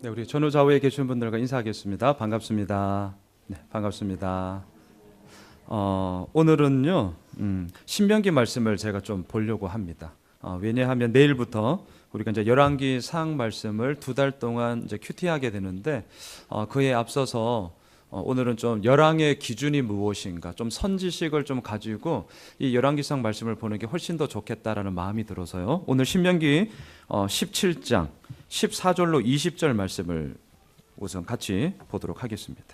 네, 우리 전후 좌우에 계신 분들과 인사하겠습니다. 반갑습니다. 네, 반갑습니다. 오늘은요, 신명기 말씀을 제가 좀 보려고 합니다. 왜냐하면 내일부터 우리가 이제 열왕기 상 말씀을 2달 동안 이제 큐티하게 되는데, 그에 앞서서 오늘은 좀 열왕의 기준이 무엇인가, 좀 선지식을 좀 가지고 이 열왕기상 말씀을 보는 게 훨씬 더 좋겠다라는 마음이 들어서요. 오늘 신명기 17장 14절로 20절 말씀을 우선 같이 보도록 하겠습니다.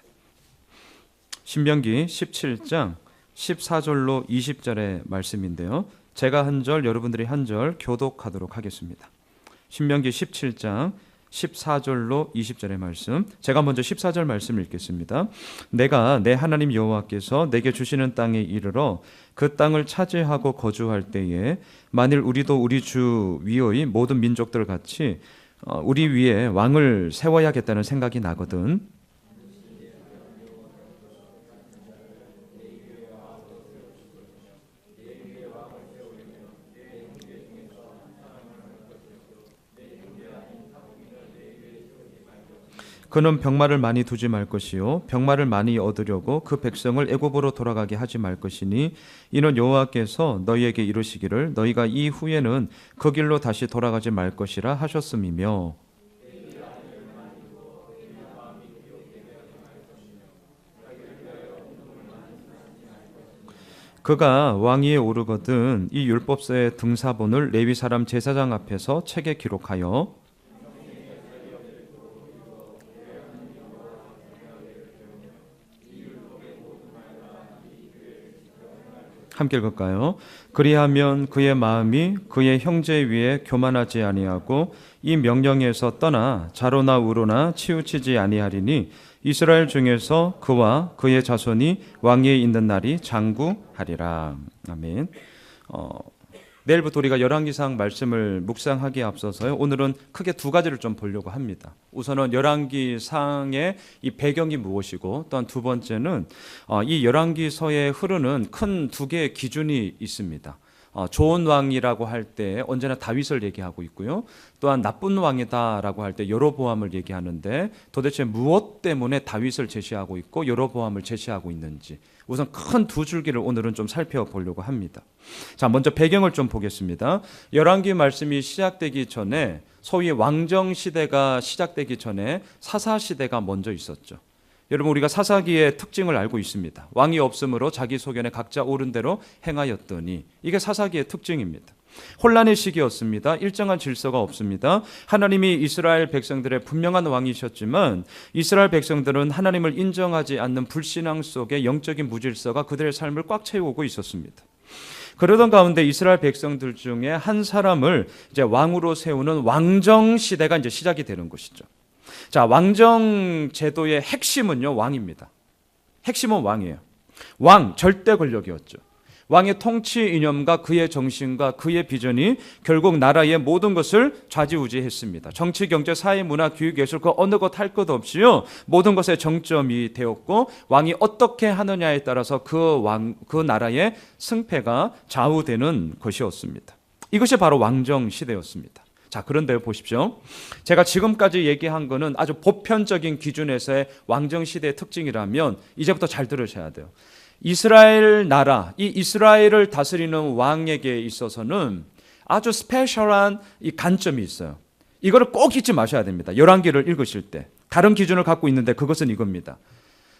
신명기 17장 14절로 20절의 말씀인데요. 제가 한 절, 여러분들이 한 절 교독하도록 하겠습니다. 신명기 17장 14절로 20절의 말씀, 제가 먼저 14절 말씀을 읽겠습니다. 내가 내 하나님 여호와께서 내게 주시는 땅에 이르러 그 땅을 차지하고 거주할 때에 만일 우리도 우리 주 위의 모든 민족들 같이 우리 위에 왕을 세워야겠다는 생각이 나거든. 그는 병마를 많이 두지 말 것이요 병마를 많이 얻으려고 그 백성을 애굽으로 돌아가게 하지 말 것이니 이는 여호와께서 너희에게 이르시기를 너희가 이 후에는 그 길로 다시 돌아가지 말 것이라 하셨음이며 그가 왕위에 오르거든 이 율법서의 등사본을 레위 사람 제사장 앞에서 책에 기록하여 함께 읽을까요? 그리하면 그의 마음이 그의 형제 위에 교만하지 아니하고 이 명령에서 떠나 좌로나 우로나 치우치지 아니하리니 이스라엘 중에서 그와 그의 자손이 왕위에 있는 날이 장구하리라. 아멘. 내일부터 우리가 열왕기상 말씀을 묵상하기에 앞서서요, 오늘은 크게 2가지를 좀 보려고 합니다. 우선은 열왕기상의 이 배경이 무엇이고, 또한 2번째는 이 열왕기서에 흐르는 큰 2개의 기준이 있습니다. 좋은 왕이라고 할 때 언제나 다윗을 얘기하고 있고요, 또한 나쁜 왕이다라고 할 때 여로보암을 얘기하는데 도대체 무엇 때문에 다윗을 제시하고 있고 여로보암을 제시하고 있는지 우선 큰 2줄기를 오늘은 좀 살펴보려고 합니다. 자, 먼저 배경을 좀 보겠습니다. 열왕기 말씀이 시작되기 전에 소위 왕정 시대가 시작되기 전에 사사 시대가 먼저 있었죠. 여러분, 우리가 사사기의 특징을 알고 있습니다. 왕이 없으므로 자기 소견에 각자 옳은 대로 행하였더니, 이게 사사기의 특징입니다. 혼란의 시기였습니다. 일정한 질서가 없습니다. 하나님이 이스라엘 백성들의 분명한 왕이셨지만 이스라엘 백성들은 하나님을 인정하지 않는 불신앙 속에 영적인 무질서가 그들의 삶을 꽉 채우고 있었습니다. 그러던 가운데 이스라엘 백성들 중에 한 사람을 이제 왕으로 세우는 왕정 시대가 이제 시작이 되는 것이죠. 자, 왕정 제도의 핵심은요, 왕입니다. 핵심은 왕이에요. 왕, 절대 권력이었죠. 왕의 통치 이념과 그의 정신과 그의 비전이 결국 나라의 모든 것을 좌지우지했습니다. 정치, 경제, 사회, 문화, 교육, 예술, 그 어느 것 할 것 없이요, 모든 것의 정점이 되었고 왕이 어떻게 하느냐에 따라서 그 나라의 승패가 좌우되는 것이었습니다. 이것이 바로 왕정 시대였습니다. 자, 그런데 보십시오. 제가 지금까지 얘기한 거는 아주 보편적인 기준에서의 왕정 시대의 특징이라면 이제부터 잘 들으셔야 돼요. 이스라엘 나라, 이 이스라엘을 다스리는 왕에게 있어서는 아주 스페셜한 이 관점이 있어요. 이거를 꼭 잊지 마셔야 됩니다. 열왕기를 읽으실 때. 다른 기준을 갖고 있는데 그것은 이겁니다.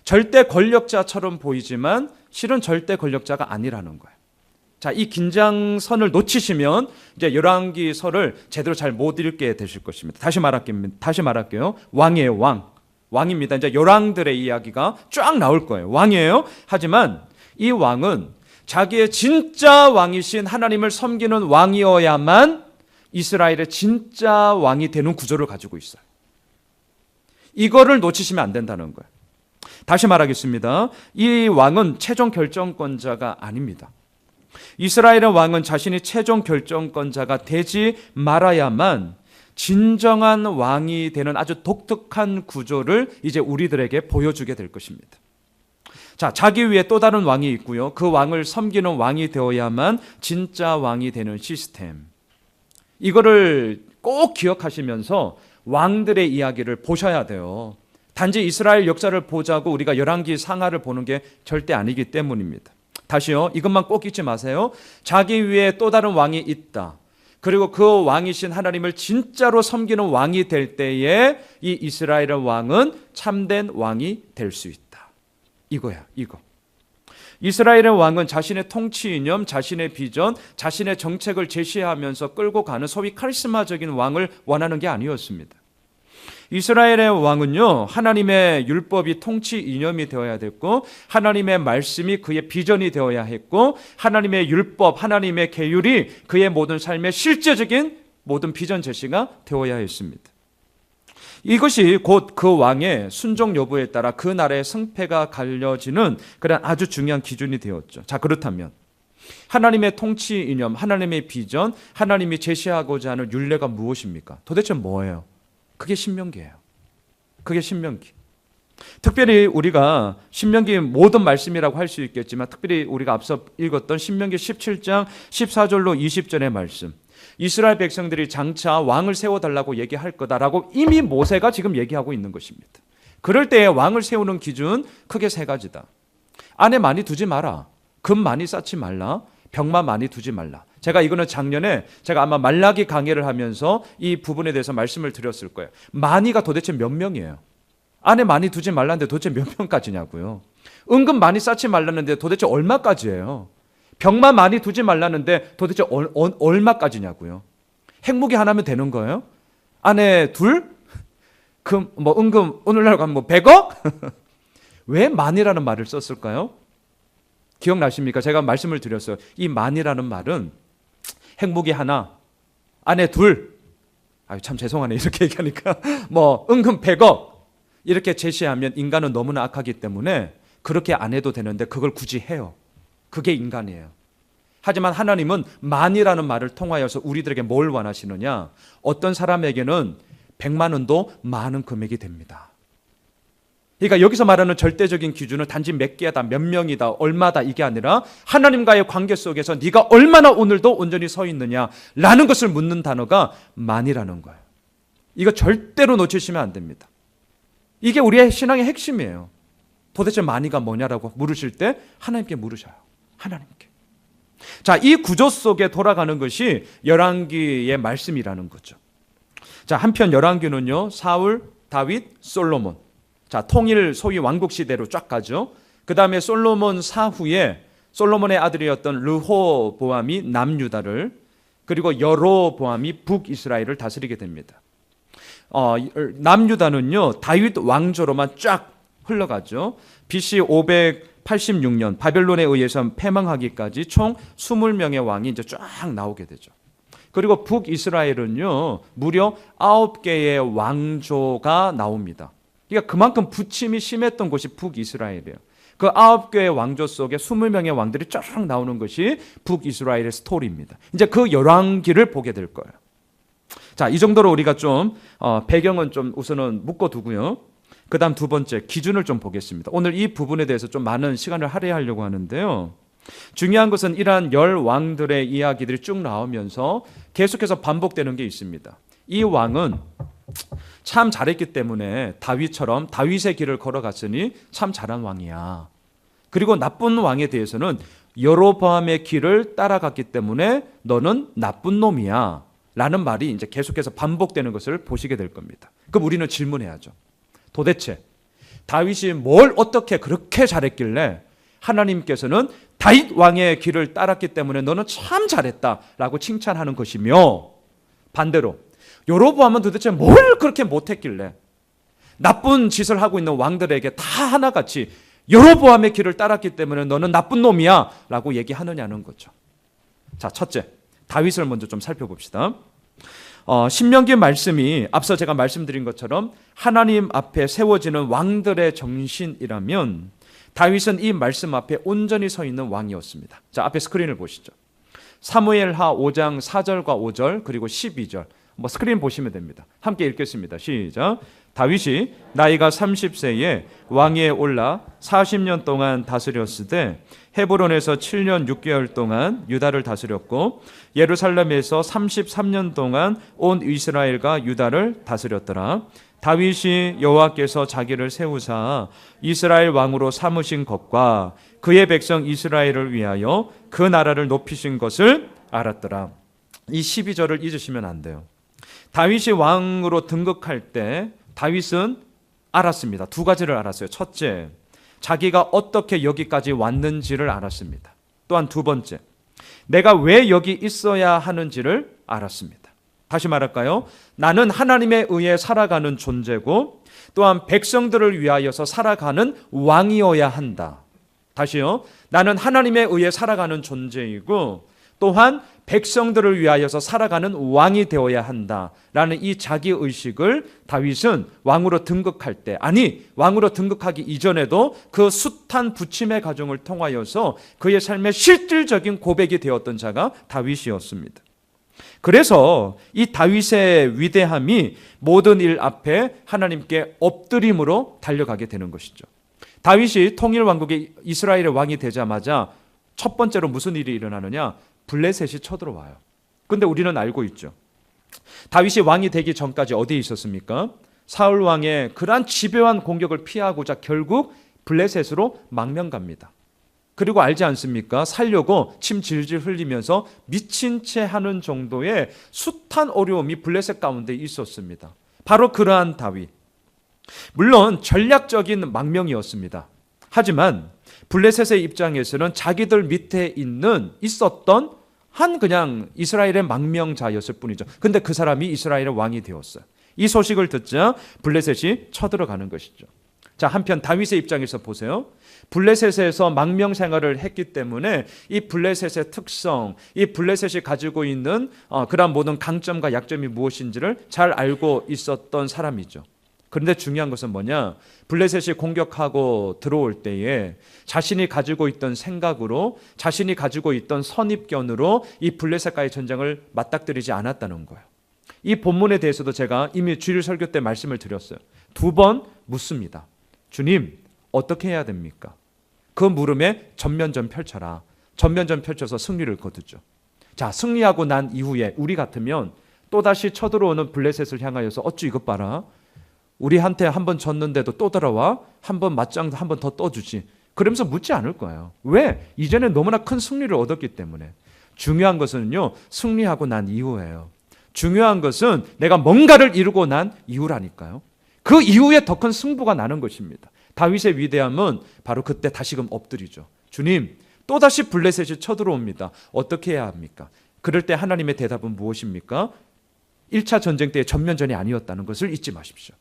절대 권력자처럼 보이지만 실은 절대 권력자가 아니라는 거예요. 자, 이 긴장선을 놓치시면 이제 열왕기서를 제대로 잘 못 읽게 되실 것입니다. 다시 말할게요. 왕이에요, 왕. 왕입니다. 이제 열왕들의 이야기가 쫙 나올 거예요. 왕이에요. 하지만 이 왕은 자기의 진짜 왕이신 하나님을 섬기는 왕이어야만 이스라엘의 진짜 왕이 되는 구조를 가지고 있어요. 이거를 놓치시면 안 된다는 거예요. 다시 말하겠습니다. 이 왕은 최종 결정권자가 아닙니다. 이스라엘의 왕은 자신이 최종 결정권자가 되지 말아야만 진정한 왕이 되는 아주 독특한 구조를 이제 우리들에게 보여주게 될 것입니다. 자, 자기 위에 또 다른 왕이 있고요. 그 왕을 섬기는 왕이 되어야만 진짜 왕이 되는 시스템. 이거를 꼭 기억하시면서 왕들의 이야기를 보셔야 돼요. 단지 이스라엘 역사를 보자고 우리가 열왕기 상하를 보는 게 절대 아니기 때문입니다. 다시요, 이것만 꼭 잊지 마세요. 자기 위에 또 다른 왕이 있다. 그리고 그 왕이신 하나님을 진짜로 섬기는 왕이 될 때에 이 이스라엘의 왕은 참된 왕이 될 수 있다. 이거야, 이거. 이스라엘의 왕은 자신의 통치 이념, 자신의 비전, 자신의 정책을 제시하면서 끌고 가는 소위 카리스마적인 왕을 원하는 게 아니었습니다. 이스라엘의 왕은요, 하나님의 율법이 통치 이념이 되어야 됐고, 하나님의 말씀이 그의 비전이 되어야 했고, 하나님의 율법, 하나님의 계율이 그의 모든 삶의 실제적인 모든 비전 제시가 되어야 했습니다. 이것이 곧 그 왕의 순종 여부에 따라 그 나라의 승패가 갈려지는 그런 아주 중요한 기준이 되었죠. 자, 그렇다면 하나님의 통치 이념, 하나님의 비전, 하나님이 제시하고자 하는 율례가 무엇입니까? 도대체 뭐예요? 그게 신명기예요. 그게 신명기. 특별히 우리가 신명기 모든 말씀이라고 할 수 있겠지만 특별히 우리가 앞서 읽었던 신명기 17장 14절로 20절의 말씀, 이스라엘 백성들이 장차 왕을 세워달라고 얘기할 거다라고 이미 모세가 지금 얘기하고 있는 것입니다. 그럴 때에 왕을 세우는 기준 크게 세 가지다. 안에 많이 두지 마라. 금 많이 쌓지 말라. 병만 많이 두지 말라. 제가 이거는 작년에 제가 아마 말라기 강의를 하면서 이 부분에 대해서 말씀을 드렸을 거예요. 많이가 도대체 몇 명이에요? 안에 많이 두지 말라는데 도대체 몇 명까지냐고요. 은근 많이 쌓지 말라는데 도대체 얼마까지예요? 병만 많이 두지 말라는데 도대체 얼마까지냐고요. 핵무기 하나면 되는 거예요? 안에 둘? 은근 오늘날 가면 100억? 왜 많이라는 말을 썼을까요? 기억나십니까? 제가 말씀을 드렸어요. 이 많이라는 말은 핵무기 하나, 안에 둘, 참 죄송하네 이렇게 얘기하니까 은근 100억 이렇게 제시하면 인간은 너무나 악하기 때문에 그렇게 안 해도 되는데 그걸 굳이 해요. 그게 인간이에요. 하지만 하나님은 만이라는 말을 통하여서 우리들에게 뭘 원하시느냐? 어떤 사람에게는 100만 원도 많은 금액이 됩니다. 그러니까 여기서 말하는 절대적인 기준은 단지 몇 개다, 몇 명이다, 얼마다 이게 아니라 하나님과의 관계 속에서 네가 얼마나 오늘도 온전히 서 있느냐라는 것을 묻는 단어가 만이라는 거예요. 이거 절대로 놓치시면 안 됩니다. 이게 우리의 신앙의 핵심이에요. 도대체 만이가 뭐냐라고 물으실 때 하나님께 물으셔요. 하나님께. 자, 이 구조 속에 돌아가는 것이 열왕기의 말씀이라는 거죠. 자, 한편 열왕기는요, 사울, 다윗, 솔로몬. 자, 통일 소위 왕국 시대로 쫙 가죠. 그 다음에 솔로몬 사후에 솔로몬의 아들이었던 르호보암이 남유다를, 그리고 여로보암이 북이스라엘을 다스리게 됩니다. 남유다는요, 다윗 왕조로만 쫙 흘러가죠. BC 586년 바벨론에 의해서 패망하기까지 총 20명의 왕이 이제 쫙 나오게 되죠. 그리고 북이스라엘은요, 무려 9개의 왕조가 나옵니다. 그러니까 그만큼 부침이 심했던 곳이 북이스라엘이에요. 그 9개의 왕조 속에 20명의 왕들이 쫙 나오는 것이 북이스라엘의 스토리입니다. 이제 그 열왕기를 보게 될 거예요. 자, 이 정도로 우리가 좀 배경은 좀 우선은 묶어두고요. 그 다음 두 번째 기준을 좀 보겠습니다. 오늘 이 부분에 대해서 좀 많은 시간을 할애하려고 하는데요. 중요한 것은 이러한 열 왕들의 이야기들이 쭉 나오면서 계속해서 반복되는 게 있습니다. 이 왕은 참 잘했기 때문에 다윗처럼 다윗의 길을 걸어갔으니 참 잘한 왕이야. 그리고 나쁜 왕에 대해서는 여로보암의 길을 따라갔기 때문에 너는 나쁜 놈이야 라는 말이 이제 계속해서 반복되는 것을 보시게 될 겁니다. 그럼 우리는 질문해야죠. 도대체 다윗이 뭘 어떻게 그렇게 잘했길래 하나님께서는 다윗 왕의 길을 따랐기 때문에 너는 참 잘했다라고 칭찬하는 것이며, 반대로 여로보암은 도대체 뭘 그렇게 못했길래 나쁜 짓을 하고 있는 왕들에게 다 하나같이 여로보암의 길을 따랐기 때문에 너는 나쁜 놈이야 라고 얘기하느냐는 거죠. 자, 첫째, 다윗을 먼저 좀 살펴봅시다. 신명기 말씀이 앞서 제가 말씀드린 것처럼 하나님 앞에 세워지는 왕들의 정신이라면 다윗은 이 말씀 앞에 온전히 서 있는 왕이었습니다. 자, 앞에 스크린을 보시죠. 사무엘하 5장 4절과 5절 그리고 12절 뭐 스크린 보시면 됩니다. 함께 읽겠습니다. 시작. 다윗이 나이가 30세에 왕위에 올라 40년 동안 다스렸으되 헤브론에서 7년 6개월 동안 유다를 다스렸고 예루살렘에서 33년 동안 온 이스라엘과 유다를 다스렸더라. 다윗이 여호와께서 자기를 세우사 이스라엘 왕으로 삼으신 것과 그의 백성 이스라엘을 위하여 그 나라를 높이신 것을 알았더라. 이 12절을 잊으시면 안 돼요. 다윗이 왕으로 등극할 때 다윗은 알았습니다. 두 가지를 알았어요. 첫째, 자기가 어떻게 여기까지 왔는지를 알았습니다. 또한 두 번째, 내가 왜 여기 있어야 하는지를 알았습니다. 다시 말할까요? 나는 하나님에 의해 살아가는 존재고 또한 백성들을 위하여서 살아가는 왕이어야 한다. 다시요. 나는 하나님에 의해 살아가는 존재이고 또한 백성들을 위하여서 살아가는 왕이 되어야 한다라는 이 자기의식을 다윗은 왕으로 등극할 때, 아니 왕으로 등극하기 이전에도 그 숱한 부침의 과정을 통하여서 그의 삶의 실질적인 고백이 되었던 자가 다윗이었습니다. 그래서 이 다윗의 위대함이 모든 일 앞에 하나님께 엎드림으로 달려가게 되는 것이죠. 다윗이 통일왕국의 이스라엘의 왕이 되자마자 첫 번째로 무슨 일이 일어나느냐? 블레셋이 쳐들어와요. 근데 우리는 알고 있죠. 다윗이 왕이 되기 전까지 어디에 있었습니까? 사울 왕의 그러한 집요한 공격을 피하고자 결국 블레셋으로 망명갑니다. 그리고 알지 않습니까? 살려고 침 질질 흘리면서 미친 채 하는 정도의 숱한 어려움이 블레셋 가운데 있었습니다. 바로 그러한 다윗. 물론 전략적인 망명이었습니다. 하지만 블레셋의 입장에서는 자기들 밑에 있었던 한 그냥 이스라엘의 망명자였을 뿐이죠. 근데 그 사람이 이스라엘의 왕이 되었어요. 이 소식을 듣자 블레셋이 쳐들어가는 것이죠. 자, 한편 다윗의 입장에서 보세요. 블레셋에서 망명 생활을 했기 때문에 이 블레셋의 특성, 이 블레셋이 가지고 있는 그런 모든 강점과 약점이 무엇인지를 잘 알고 있었던 사람이죠. 그런데 중요한 것은 뭐냐? 블레셋이 공격하고 들어올 때에 자신이 가지고 있던 생각으로, 자신이 가지고 있던 선입견으로 이 블레셋과의 전쟁을 맞닥뜨리지 않았다는 거예요. 이 본문에 대해서도 제가 이미 주일 설교 때 말씀을 드렸어요. 2번 묻습니다. 주님, 어떻게 해야 됩니까? 그 물음에 전면전 펼쳐라. 전면전 펼쳐서 승리를 거두죠. 자, 승리하고 난 이후에 우리 같으면 또다시 쳐들어오는 블레셋을 향하여서 어쭈 이것 봐라. 우리한테 한 번 졌는데도 또 들어와? 한 번 맞짱도 한 번 더 떠주지. 그러면서 묻지 않을 거예요. 왜? 이전에 너무나 큰 승리를 얻었기 때문에. 중요한 것은요, 승리하고 난 이후예요. 중요한 것은 내가 뭔가를 이루고 난 이후라니까요. 그 이후에 더 큰 승부가 나는 것입니다. 다윗의 위대함은 바로 그때 다시금 엎드리죠. 주님, 또다시 블레셋이 쳐들어옵니다. 어떻게 해야 합니까? 그럴 때 하나님의 대답은 무엇입니까? 1차 전쟁 때의 전면전이 아니었다는 것을 잊지 마십시오.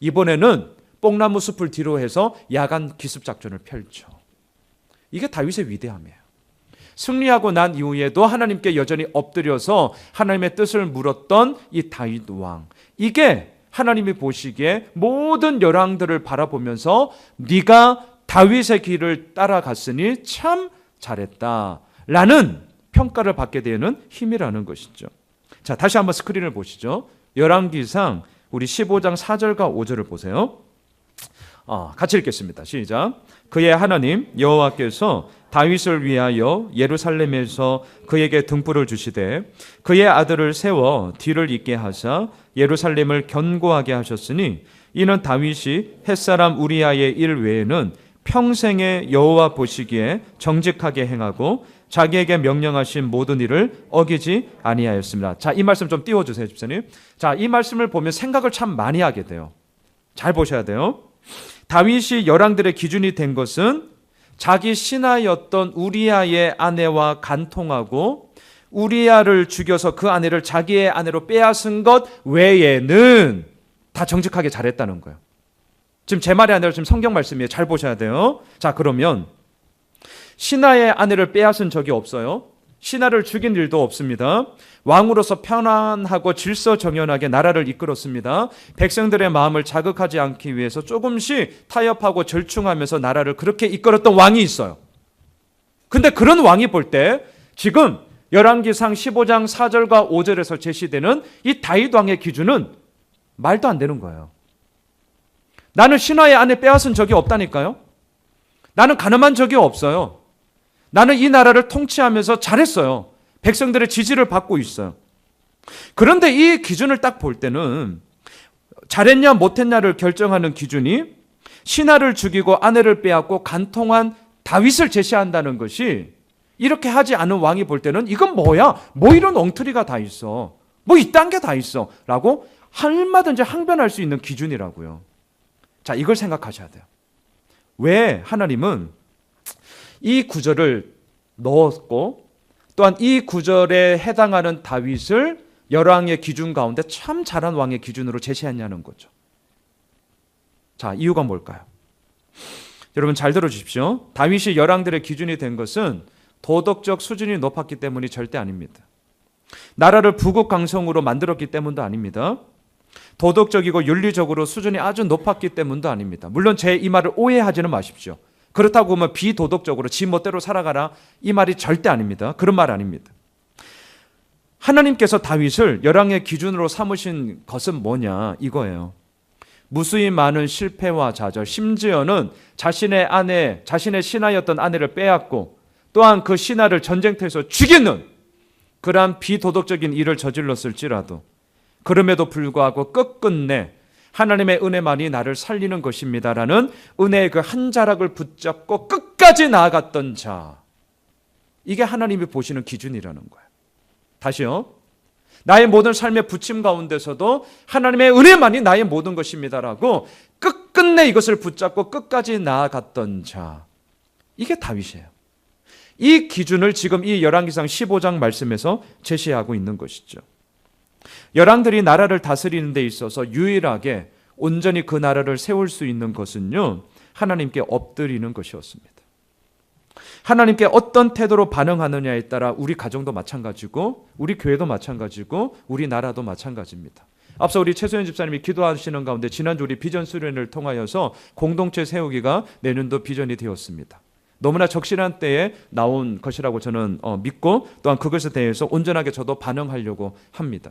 이번에는 뽕나무 숲을 뒤로 해서 야간 기습작전을 펼쳐. 이게 다윗의 위대함이에요. 승리하고 난 이후에도 하나님께 여전히 엎드려서 하나님의 뜻을 물었던 이 다윗 왕. 이게 하나님이 보시기에 모든 열왕들을 바라보면서 네가 다윗의 길을 따라갔으니 참 잘했다라는 평가를 받게 되는 힘이라는 것이죠. 자, 다시 한번 스크린을 보시죠. 열왕기상 우리 15장 4절과 5절을 보세요. 같이 읽겠습니다. 시작. 그의 하나님 여호와께서 다윗을 위하여 예루살렘에서 그에게 등불을 주시되 그의 아들을 세워 뒤를 잇게 하사 예루살렘을 견고하게 하셨으니 이는 다윗이 햇사람 우리아의 일 외에는 평생에 여호와 보시기에 정직하게 행하고 자기에게 명령하신 모든 일을 어기지 아니하였습니다. 자, 이 말씀 좀 띄워주세요, 집사님. 자, 이 말씀을 보면 생각을 참 많이 하게 돼요. 잘 보셔야 돼요. 다윗이 열왕들의 기준이 된 것은 자기 신하였던 우리아의 아내와 간통하고 우리아를 죽여서 그 아내를 자기의 아내로 빼앗은 것 외에는 다 정직하게 잘했다는 거예요. 지금 제 말이 아니라 지금 성경 말씀이에요. 잘 보셔야 돼요. 자, 그러면 신하의 아내를 빼앗은 적이 없어요. 신하를 죽인 일도 없습니다. 왕으로서 편안하고 질서정연하게 나라를 이끌었습니다. 백성들의 마음을 자극하지 않기 위해서 조금씩 타협하고 절충하면서 나라를 그렇게 이끌었던 왕이 있어요. 근데 그런 왕이 볼 때 지금 열왕기상 15장 4절과 5절에서 제시되는 이 다윗 왕의 기준은 말도 안 되는 거예요. 나는 신하의 아내 빼앗은 적이 없다니까요. 나는 가늠한 적이 없어요. 나는 이 나라를 통치하면서 잘했어요. 백성들의 지지를 받고 있어요. 그런데 이 기준을 딱 볼 때는 잘했냐 못했냐를 결정하는 기준이 신하를 죽이고 아내를 빼앗고 간통한 다윗을 제시한다는 것이, 이렇게 하지 않은 왕이 볼 때는 이건 뭐야? 뭐 이런 엉터리가 다 있어. 뭐 이딴 게 다 있어. 라고 얼마든지 항변할 수 있는 기준이라고요. 자, 이걸 생각하셔야 돼요. 왜 하나님은 이 구절을 넣었고, 또한 이 구절에 해당하는 다윗을 열왕의 기준 가운데 참 잘한 왕의 기준으로 제시했냐는 거죠. 자, 이유가 뭘까요? 여러분 잘 들어주십시오. 다윗이 열왕들의 기준이 된 것은 도덕적 수준이 높았기 때문이 절대 아닙니다. 나라를 부국강성으로 만들었기 때문도 아닙니다. 도덕적이고 윤리적으로 수준이 아주 높았기 때문도 아닙니다. 물론 제 이 말을 오해하지는 마십시오. 그렇다고 하면 비도덕적으로 지 멋대로 살아가라, 이 말이 절대 아닙니다. 그런 말 아닙니다. 하나님께서 다윗을 열왕의 기준으로 삼으신 것은 뭐냐, 이거예요. 무수히 많은 실패와 좌절, 심지어는 자신의 아내, 자신의 신하였던 아내를 빼앗고 또한 그 신하를 전쟁터에서 죽이는 그러한 비도덕적인 일을 저질렀을지라도 그럼에도 불구하고 끝끝내 하나님의 은혜만이 나를 살리는 것입니다라는 은혜의 그 한 자락을 붙잡고 끝까지 나아갔던 자, 이게 하나님이 보시는 기준이라는 거예요. 다시요. 나의 모든 삶의 부침 가운데서도 하나님의 은혜만이 나의 모든 것입니다라고 끝끝내 이것을 붙잡고 끝까지 나아갔던 자, 이게 다윗이에요. 이 기준을 지금 이 열왕기상 15장 말씀에서 제시하고 있는 것이죠. 열왕들이 나라를 다스리는 데 있어서 유일하게 온전히 그 나라를 세울 수 있는 것은요, 하나님께 엎드리는 것이었습니다. 하나님께 어떤 태도로 반응하느냐에 따라 우리 가정도 마찬가지고 우리 교회도 마찬가지고 우리 나라도 마찬가지입니다. 앞서 우리 최소연 집사님이 기도하시는 가운데 지난주 우리 비전 수련을 통하여서 공동체 세우기가 내년도 비전이 되었습니다. 너무나 적실한 때에 나온 것이라고 저는 믿고 또한 그것에 대해서 온전하게 저도 반응하려고 합니다.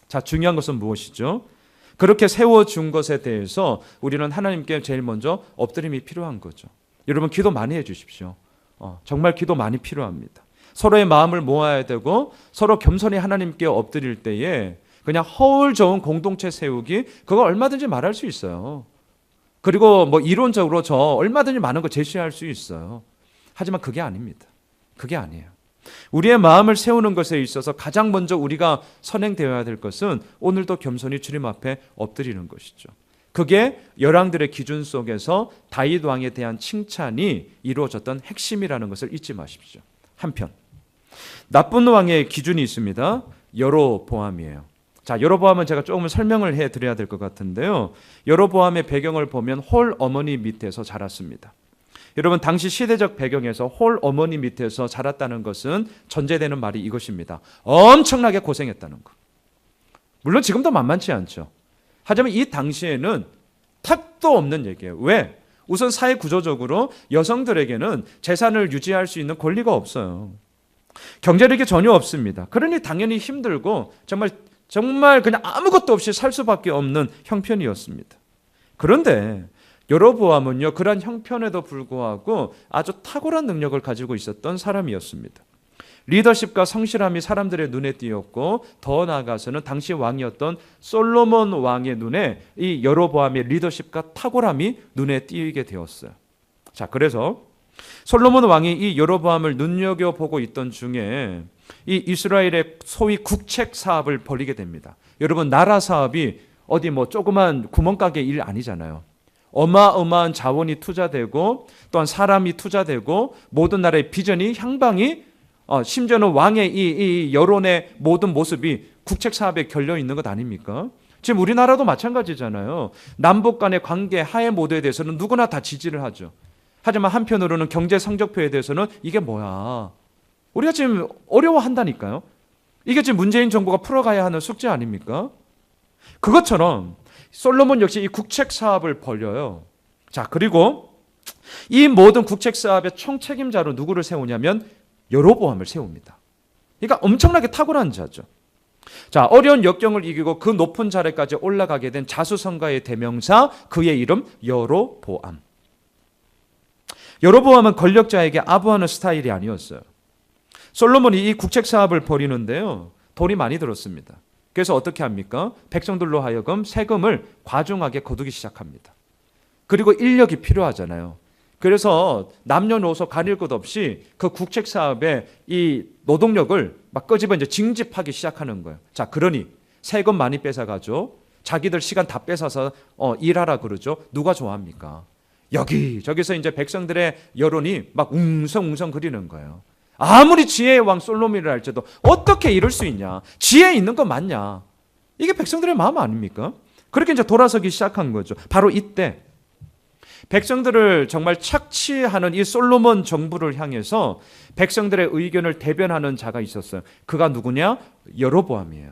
자, 중요한 것은 무엇이죠? 그렇게 세워준 것에 대해서 우리는 하나님께 제일 먼저 엎드림이 필요한 거죠. 여러분 기도 많이 해 주십시오. 정말 기도 많이 필요합니다. 서로의 마음을 모아야 되고 서로 겸손히 하나님께 엎드릴 때에 그냥 허울 좋은 공동체 세우기, 그거 얼마든지 말할 수 있어요. 그리고 뭐 이론적으로 저 얼마든지 많은 거 제시할 수 있어요. 하지만 그게 아닙니다. 그게 아니에요. 우리의 마음을 세우는 것에 있어서 가장 먼저 우리가 선행되어야 될 것은 오늘도 겸손히 주님 앞에 엎드리는 것이죠. 그게 열왕들의 기준 속에서 다윗 왕에 대한 칭찬이 이루어졌던 핵심이라는 것을 잊지 마십시오. 한편 나쁜 왕의 기준이 있습니다. 여로보암이에요. 자, 여로보암은 제가 조금 설명을 해드려야 될 것 같은데요. 여로보암의 배경을 보면 홀 어머니 밑에서 자랐습니다. 여러분 당시 시대적 배경에서 홀 어머니 밑에서 자랐다는 것은 전제되는 말이 이것입니다. 엄청나게 고생했다는 것. 물론 지금도 만만치 않죠. 하지만 이 당시에는 택도 없는 얘기예요. 왜? 우선 사회 구조적으로 여성들에게는 재산을 유지할 수 있는 권리가 없어요. 경제력이 전혀 없습니다. 그러니 당연히 힘들고 정말 그냥 아무것도 없이 살 수밖에 없는 형편이었습니다. 그런데 여로보암은요, 그러한 형편에도 불구하고 아주 탁월한 능력을 가지고 있었던 사람이었습니다. 리더십과 성실함이 사람들의 눈에 띄었고 더 나아가서는 당시 왕이었던 솔로몬 왕의 눈에 이 여로보암의 리더십과 탁월함이 눈에 띄게 되었어요. 자, 그래서 솔로몬 왕이 이 여로보암을 눈여겨보고 있던 중에 이 이스라엘의 소위 국책 사업을 벌이게 됩니다. 여러분 나라 사업이 어디 뭐 조그만 구멍가게 일 아니잖아요. 어마어마한 자원이 투자되고 또한 사람이 투자되고 모든 나라의 비전이 향방이 심지어는 왕의 이 여론의 모든 모습이 국책 사업에 결려 있는 것 아닙니까? 지금 우리나라도 마찬가지잖아요. 남북 간의 관계 하해 모드에 대해서는 누구나 다 지지를 하죠. 하지만 한편으로는 경제 성적표에 대해서는 이게 뭐야? 우리가 지금 어려워한다니까요. 이게 지금 문재인 정부가 풀어가야 하는 숙제 아닙니까? 그것처럼 솔로몬 역시 이 국책 사업을 벌여요. 자, 그리고 이 모든 국책 사업의 총책임자로 누구를 세우냐면 여로보암을 세웁니다. 그러니까 엄청나게 탁월한 자죠. 자, 어려운 역경을 이기고 그 높은 자리까지 올라가게 된 자수성가의 대명사, 그의 이름 여로보암. 여로보암은 권력자에게 아부하는 스타일이 아니었어요. 솔로몬이 이 국책 사업을 벌이는데요, 돈이 많이 들었습니다. 그래서 어떻게 합니까? 백성들로 하여금 세금을 과중하게 거두기 시작합니다. 그리고 인력이 필요하잖아요. 그래서 남녀노소 가릴 것 없이 그 국책 사업에 이 노동력을 막 끄집어 이제 징집하기 시작하는 거예요. 자, 그러니 세금 많이 뺏어가죠. 자기들 시간 다 뺏어서 일하라 그러죠. 누가 좋아합니까? 여기저기서 이제 백성들의 여론이 막 웅성웅성 그리는 거예요. 아무리 지혜의 왕 솔로몬이라 할지라도 어떻게 이럴 수 있냐? 지혜 있는 거 맞냐? 이게 백성들의 마음 아닙니까? 그렇게 이제 돌아서기 시작한 거죠. 바로 이때 백성들을 정말 착취하는 이 솔로몬 정부를 향해서 백성들의 의견을 대변하는 자가 있었어요. 그가 누구냐? 여로보암이에요.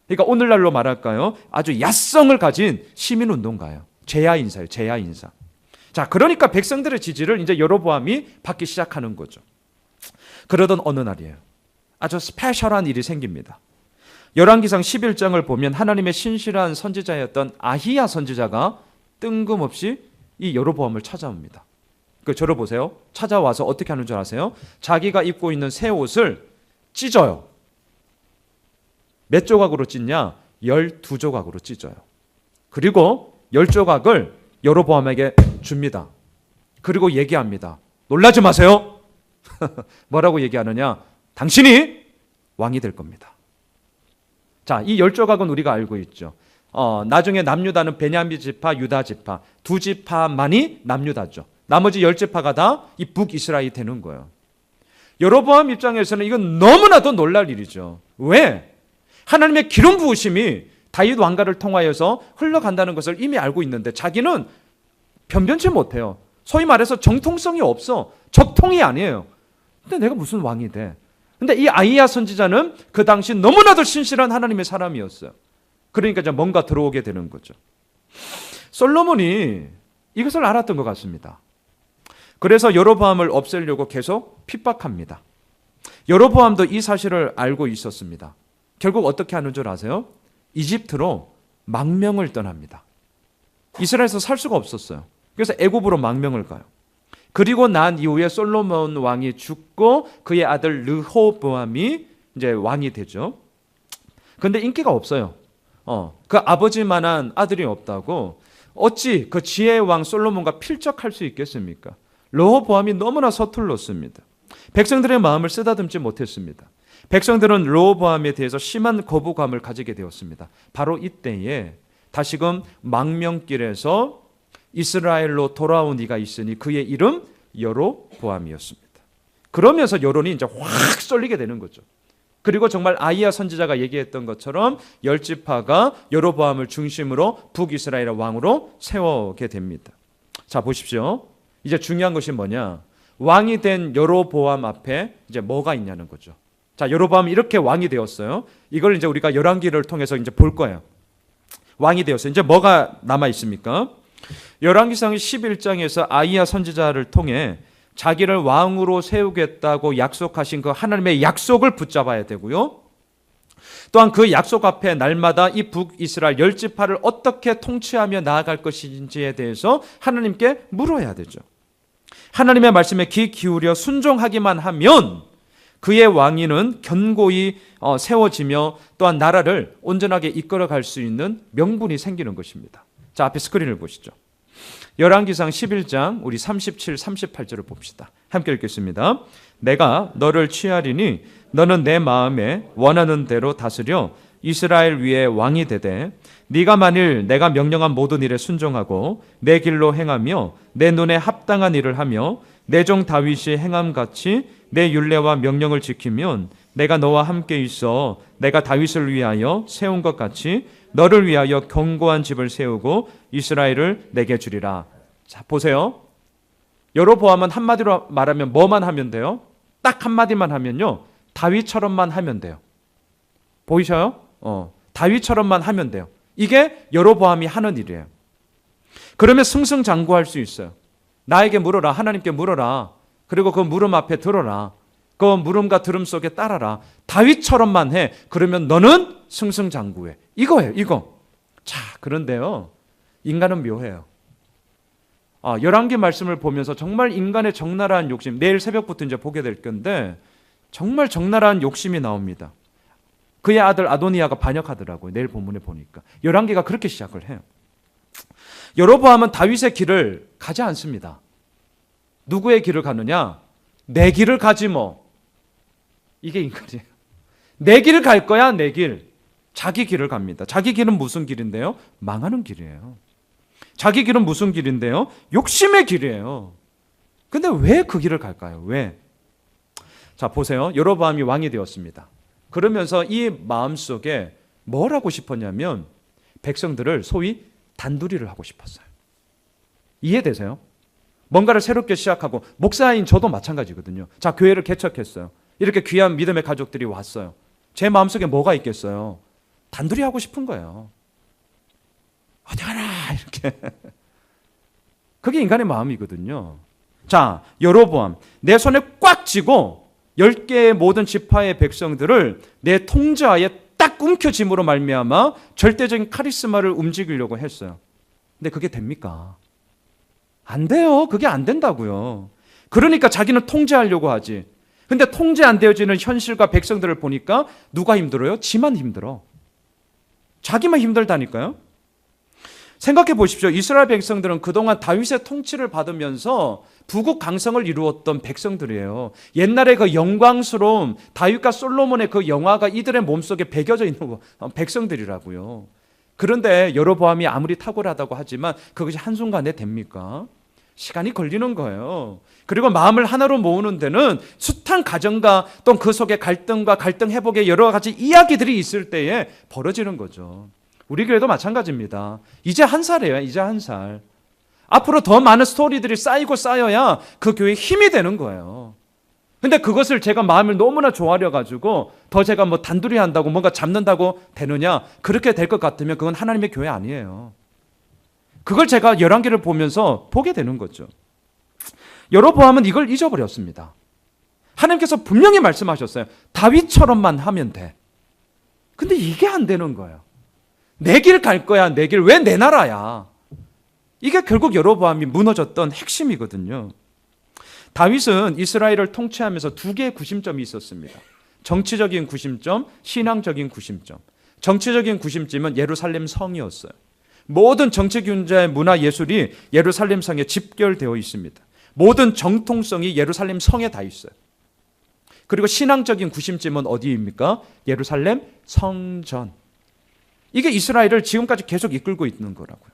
그러니까 오늘날로 말할까요? 아주 야성을 가진 시민운동가예요. 제야인사예요. 제야인사. 자, 그러니까 백성들의 지지를 이제 여로보암이 받기 시작하는 거죠. 그러던 어느 날이에요. 아주 스페셜한 일이 생깁니다. 열왕기상 11장을 보면 하나님의 신실한 선지자였던 아히야 선지자가 뜬금없이 이 여로보암을 찾아옵니다. 저를 보세요. 찾아와서 어떻게 하는 줄 아세요? 자기가 입고 있는 새 옷을 찢어요. 몇 조각으로 찢냐? 12조각으로 찢어요. 그리고 10조각을 여로보암에게 줍니다. 그리고 얘기합니다. 놀라지 마세요. 뭐라고 얘기하느냐? 당신이 왕이 될 겁니다. 자, 이 10조각은 우리가 알고 있죠. 나중에 남유다는 베냐민 지파, 유다 지파 두 지파만이 남유다죠. 나머지 10지파가 다 이 북이스라엘이 되는 거예요. 여로보암 입장에서는 이건 너무나도 놀랄 일이죠. 왜? 하나님의 기름 부으심이 다윗 왕가를 통하여서 흘러간다는 것을 이미 알고 있는데 자기는 변변치 못해요. 소위 말해서 정통성이 없어. 적통이 아니에요. 근데 내가 무슨 왕이 돼? 근데 이 아히야 선지자는 그 당시 너무나도 신실한 하나님의 사람이었어요. 그러니까 이제 뭔가 들어오게 되는 거죠. 솔로몬이 이것을 알았던 것 같습니다. 그래서 여로보암을 없애려고 계속 핍박합니다. 여로보암도 이 사실을 알고 있었습니다. 결국 어떻게 하는 줄 아세요? 이집트로 망명을 떠납니다. 이스라엘에서 살 수가 없었어요. 그래서 애굽으로 망명을 가요. 그리고 난 이후에 솔로몬 왕이 죽고 그의 아들 르호보암이 이제 왕이 되죠. 근데 인기가 없어요. 그 아버지만한 아들이 없다고 어찌 그 지혜의 왕 솔로몬과 필적할 수 있겠습니까? 르호보암이 너무나 서툴렀습니다. 백성들의 마음을 쓰다듬지 못했습니다. 백성들은 르호보암에 대해서 심한 거부감을 가지게 되었습니다. 바로 이때에 다시금 망명길에서 이스라엘로 돌아온 이가 있으니 그의 이름 여로보암이었습니다. 그러면서 여론이 이제 확 쏠리게 되는 거죠. 그리고 정말 아히야 선지자가 얘기했던 것처럼 10지파가 여로보암을 중심으로 북이스라엘의 왕으로 세우게 됩니다. 자, 보십시오. 이제 중요한 것이 뭐냐? 왕이 된 여로보암 앞에 이제 뭐가 있냐는 거죠. 자, 여로보암이 이렇게 왕이 되었어요. 이걸 이제 우리가 열왕기를 통해서 이제 볼 거예요. 왕이 되었어요. 이제 뭐가 남아 있습니까? 열왕기상 11장에서 아히야 선지자를 통해 자기를 왕으로 세우겠다고 약속하신 그 하나님의 약속을 붙잡아야 되고요. 또한 그 약속 앞에 날마다 이 북이스라엘 10지파를 어떻게 통치하며 나아갈 것인지에 대해서 하나님께 물어야 되죠. 하나님의 말씀에 귀 기울여 순종하기만 하면 그의 왕위는 견고히 세워지며 또한 나라를 온전하게 이끌어갈 수 있는 명분이 생기는 것입니다. 자, 앞에 스크린을 보시죠. 열왕기상 11장 우리 37, 38절을 봅시다. 함께 읽겠습니다. 내가 너를 취하리니 너는 내 마음에 원하는 대로 다스려 이스라엘 위에 왕이 되되 네가 만일 내가 명령한 모든 일에 순종하고 내 길로 행하며 내 눈에 합당한 일을 하며 내 종 다윗이 행함같이 내 율례와 명령을 지키면 내가 너와 함께 있어 내가 다윗을 위하여 세운 것 같이 너를 위하여 견고한 집을 세우고 이스라엘을 내게 주리라. 자, 보세요. 여로보암은 한마디로 말하면 뭐만 하면 돼요? 딱 한마디만 하면요, 다윗처럼만 하면 돼요. 보이셔요? 다윗처럼만 하면 돼요. 이게 여로보암이 하는 일이에요. 그러면 승승장구할 수 있어요. 나에게 물어라, 하나님께 물어라. 그리고 그 물음 앞에 들어라. 그 물음과 들음 속에 따라라. 다윗처럼만 해. 그러면 너는 승승장구해. 이거예요, 이거. 자, 그런데요, 인간은 묘해요. 열왕기 말씀을 보면서 정말 인간의 적나라한 욕심, 내일 새벽부터 이제 보게 될 건데 정말 적나라한 욕심이 나옵니다. 그의 아들 아도니아가 반역하더라고요. 내일 본문에 보니까. 열왕기가 그렇게 시작을 해요. 여로보암은 다윗의 길을 가지 않습니다. 누구의 길을 가느냐? 내 길을 가지 뭐. 이게 인간이에요. 내 길을 갈 거야, 내 길. 자기 길을 갑니다. 자기 길은 무슨 길인데요? 망하는 길이에요. 자기 길은 무슨 길인데요? 욕심의 길이에요. 근데 왜 그 길을 갈까요? 왜? 자, 보세요. 여로보암이 왕이 되었습니다. 그러면서 이 마음속에 뭘 하고 싶었냐면 백성들을 소위 단둘이를 하고 싶었어요. 이해되세요? 뭔가를 새롭게 시작하고, 목사인 저도 마찬가지거든요. 자, 교회를 개척했어요. 이렇게 귀한 믿음의 가족들이 왔어요. 제 마음속에 뭐가 있겠어요? 단둘이 하고 싶은 거예요. 어디 가나 이렇게. 그게 인간의 마음이거든요. 자, 여로보암, 내 손에 꽉 쥐고 10개의 모든 지파의 백성들을 내 통제하에 딱 움켜짐으로 말미암아 절대적인 카리스마를 움직이려고 했어요. 근데 그게 됩니까? 안 돼요. 그게 안 된다고요. 그러니까 자기는 통제하려고 하지. 근데 통제 안 되어지는 현실과 백성들을 보니까 누가 힘들어요? 지만 힘들어. 자기만 힘들다니까요. 생각해 보십시오. 이스라엘 백성들은 그동안 다윗의 통치를 받으면서 부국 강성을 이루었던 백성들이에요. 옛날에 그 영광스러움, 다윗과 솔로몬의 그 영화가 이들의 몸속에 배겨져 있는 백성들이라고요. 그런데 여로보암이 아무리 탁월하다고 하지만 그것이 한순간에 됩니까? 시간이 걸리는 거예요. 그리고 마음을 하나로 모으는 데는 숱한 가정과 또 그 속에 갈등과 갈등 회복의 여러 가지 이야기들이 있을 때에 벌어지는 거죠. 우리 교회도 마찬가지입니다. 이제 1살이에요. 이제 1살. 앞으로 더 많은 스토리들이 쌓이고 쌓여야 그 교회에 힘이 되는 거예요. 근데 그것을 제가 마음을 너무나 조아려 가지고 더 제가 뭐 단둘이 한다고 뭔가 잡는다고 되느냐? 그렇게 될 것 같으면 그건 하나님의 교회 아니에요. 그걸 제가 열왕기를 보면서 보게 되는 거죠. 여로보암은 이걸 잊어버렸습니다. 하나님께서 분명히 말씀하셨어요. 다윗처럼만 하면 돼. 근데 이게 안 되는 거예요. 내 길 갈 거야, 내 길. 왜 내 나라야? 이게 결국 여로보암이 무너졌던 핵심이거든요. 다윗은 이스라엘을 통치하면서 2개의 구심점이 있었습니다. 정치적인 구심점, 신앙적인 구심점. 정치적인 구심점은 예루살렘 성이었어요. 모든 정치균자의 문화 예술이 예루살렘 성에 집결되어 있습니다. 모든 정통성이 예루살렘 성에 다 있어요. 그리고 신앙적인 구심점은 어디입니까? 예루살렘 성전. 이게 이스라엘을 지금까지 계속 이끌고 있는 거라고요.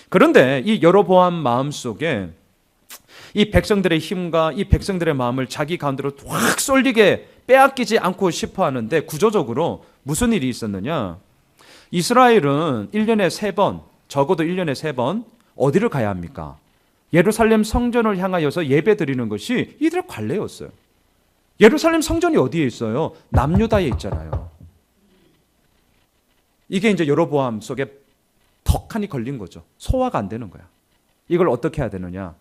그런데 이 여로보암 마음속에 이 백성들의 힘과 이 백성들의 마음을 자기 가운데로 확 쏠리게 빼앗기지 않고 싶어 하는데 구조적으로 무슨 일이 있었느냐? 이스라엘은 1년에 3번, 적어도 1년에 3번 어디를 가야 합니까? 예루살렘 성전을 향하여서 예배 드리는 것이 이들의 관례였어요. 예루살렘 성전이 어디에 있어요? 남유다에 있잖아요. 이게 이제 여로보암 속에 덕하니 걸린 거죠. 소화가 안 되는 거야. 이걸 어떻게 해야 되느냐?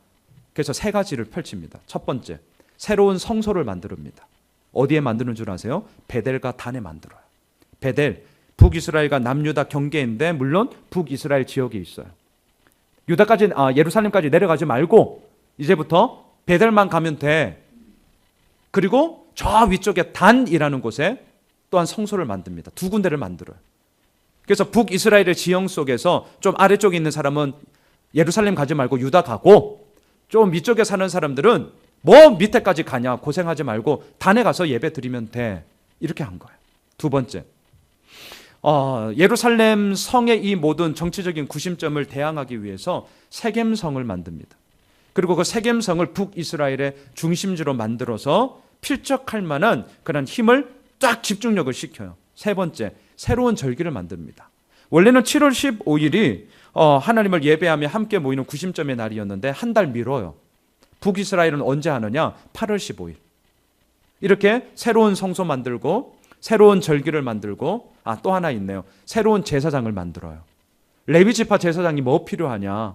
그래서 3가지를 펼칩니다. 첫 번째, 새로운 성소를 만듭니다. 어디에 만드는 줄 아세요? 베델과 단에 만들어요. 베델, 북이스라엘과 남유다 경계인데 물론 북이스라엘 지역에 있어요. 예루살렘까지 내려가지 말고 이제부터 베델만 가면 돼. 그리고 저 위쪽에 단이라는 곳에 또한 성소를 만듭니다. 2군데를 만들어요. 그래서 북이스라엘의 지형 속에서 좀 아래쪽에 있는 사람은 예루살렘 가지 말고 유다 가고, 좀 위쪽에 사는 사람들은 뭐 밑에까지 가냐 고생하지 말고 단에 가서 예배 드리면 돼. 이렇게 한 거예요. 2번째, 예루살렘 성의 이 모든 정치적인 구심점을 대항하기 위해서 세겜성을 만듭니다. 그리고 그 세겜성을 북이스라엘의 중심지로 만들어서 필적할 만한 그런 힘을 딱 집중력을 시켜요. 3번째, 새로운 절기를 만듭니다. 원래는 7월 15일이 하나님을 예배하며 함께 모이는 구심점의 날이었는데 한 달 미뤄요. 북이스라엘은 언제 하느냐? 8월 15일. 이렇게 새로운 성소 만들고 새로운 절기를 만들고 또 하나 있네요. 새로운 제사장을 만들어요. 레위 지파 제사장이 뭐 필요하냐?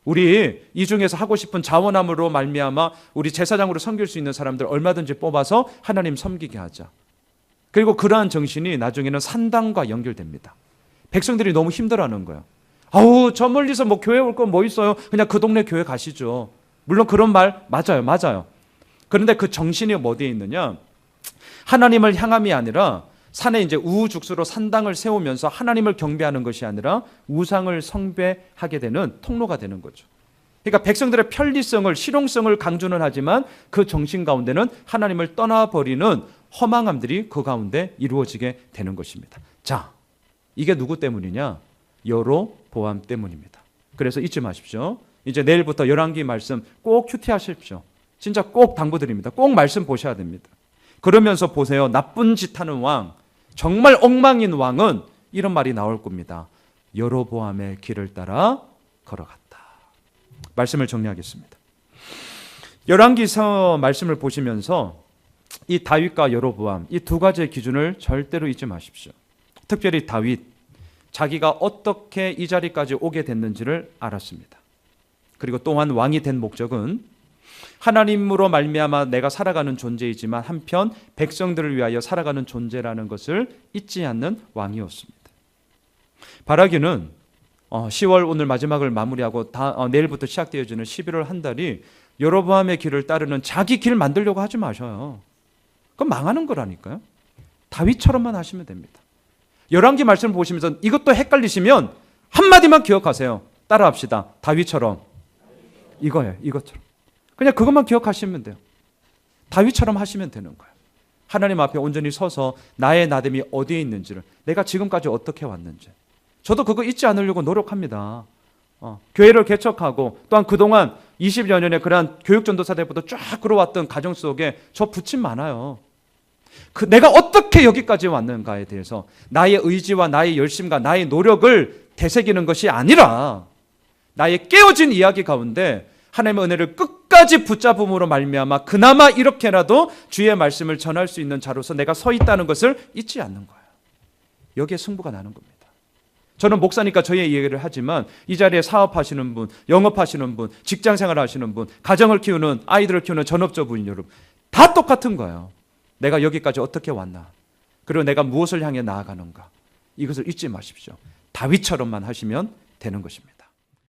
우리 이 중에서 하고 싶은 자원함으로 말미암아 우리 제사장으로 섬길 수 있는 사람들 얼마든지 뽑아서 하나님 섬기게 하자. 그리고 그러한 정신이 나중에는 산당과 연결됩니다. 백성들이 너무 힘들어하는 거예요. 아우, 저 멀리서 뭐 교회 올 건 뭐 있어요? 그냥 그 동네 교회 가시죠. 물론 그런 말 맞아요. 그런데 그 정신이 어디에 있느냐? 하나님을 향함이 아니라 산에 이제 우후죽순으로 산당을 세우면서 하나님을 경배하는 것이 아니라 우상을 숭배하게 되는 통로가 되는 거죠. 그러니까 백성들의 편리성을, 실용성을 강조는 하지만 그 정신 가운데는 하나님을 떠나버리는 허망함들이 그 가운데 이루어지게 되는 것입니다. 자, 이게 누구 때문이냐? 여로보암 때문입니다. 그래서 잊지 마십시오. 이제 내일부터 열왕기 말씀 꼭 큐티하십시오. 진짜 꼭 당부드립니다. 꼭 말씀 보셔야 됩니다. 그러면서 보세요. 나쁜 짓 하는 왕, 정말 엉망인 왕은 이런 말이 나올 겁니다. 여로보암의 길을 따라 걸어갔다. 말씀을 정리하겠습니다. 열왕기서 말씀을 보시면서 이 다윗과 여로보암, 이 두 가지의 기준을 절대로 잊지 마십시오. 특별히 다윗, 자기가 어떻게 이 자리까지 오게 됐는지를 알았습니다. 그리고 또한 왕이 된 목적은 하나님으로 말미암아 내가 살아가는 존재이지만 한편 백성들을 위하여 살아가는 존재라는 것을 잊지 않는 왕이었습니다. 바라기는 10월 오늘 마지막을 마무리하고 내일부터 시작되어지는 11월 한 달이 여로보암의 길을 따르는 자기 길 만들려고 하지 마셔요. 그건 망하는 거라니까요. 다윗처럼만 하시면 됩니다. 열왕기 말씀을 보시면서 이것도 헷갈리시면 한마디만 기억하세요. 따라합시다. 다윗처럼. 이거예요. 이것처럼. 그냥 그것만 기억하시면 돼요. 다윗처럼 하시면 되는 거예요. 하나님 앞에 온전히 서서 나의 나됨이 어디에 있는지를, 내가 지금까지 어떻게 왔는지. 저도 그거 잊지 않으려고 노력합니다. 교회를 개척하고 또한 그동안 20여 년의 그러한 교육전도사 때부터 쫙 끌어왔던 가정 속에 저 부침 많아요. 내가 어떻게 여기까지 왔는가에 대해서 나의 의지와 나의 열심과 나의 노력을 되새기는 것이 아니라 나의 깨어진 이야기 가운데 하나님의 은혜를 끝까지 붙잡음으로 말미암아 그나마 이렇게라도 주의 말씀을 전할 수 있는 자로서 내가 서 있다는 것을 잊지 않는 거예요. 여기에 승부가 나는 겁니다. 저는 목사니까 저의 얘기를 하지만 이 자리에 사업하시는 분, 영업하시는 분, 직장생활 하시는 분, 가정을 키우는, 아이들을 키우는 전업주부인 여러분, 다 똑같은 거예요. 내가 여기까지 어떻게 왔나? 그리고 내가 무엇을 향해 나아가는가? 이것을 잊지 마십시오. 다윗처럼만 하시면 되는 것입니다.